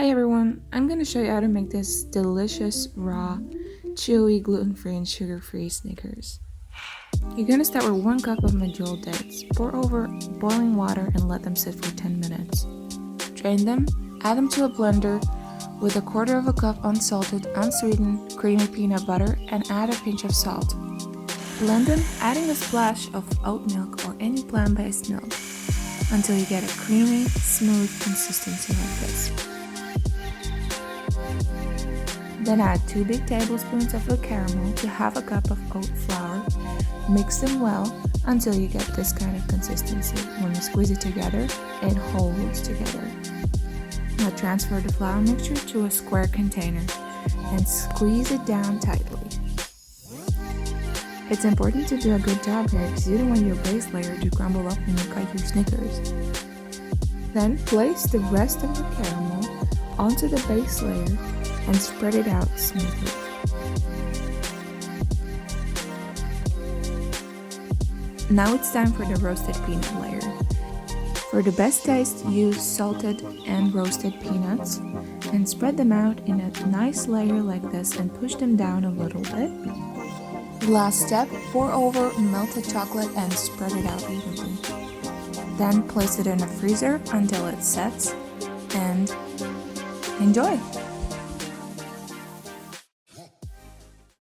Hi everyone, I'm going to show you how to make this delicious, raw, chewy, gluten-free and sugar-free Snickers. You're going to start with 1 cup of Medjoul dates. Pour over boiling water and let them sit for 10 minutes. Drain them, add them to a blender with 1/4 cup unsalted, unsweetened, creamy peanut butter and add a pinch of salt. Blend them, adding a splash of oat milk or any plant-based milk until you get a creamy, smooth consistency like this. Then add 2 big tablespoons of the caramel to 1/2 cup of oat flour. Mix them well until you get this kind of consistency. When you squeeze it together, it holds together. Now transfer the flour mixture to a square container and squeeze it down tightly. It's important to do a good job here because you don't want your base layer to crumble up when you cut your Snickers. Then place the rest of the caramel onto the base layer and spread it out smoothly. Now it's time for the roasted peanut layer. For the best taste, use salted and roasted peanuts and spread them out in a nice layer like this and push them down a little bit. Last step, pour over melted chocolate and spread it out evenly. Then place it in a freezer until it sets and enjoy!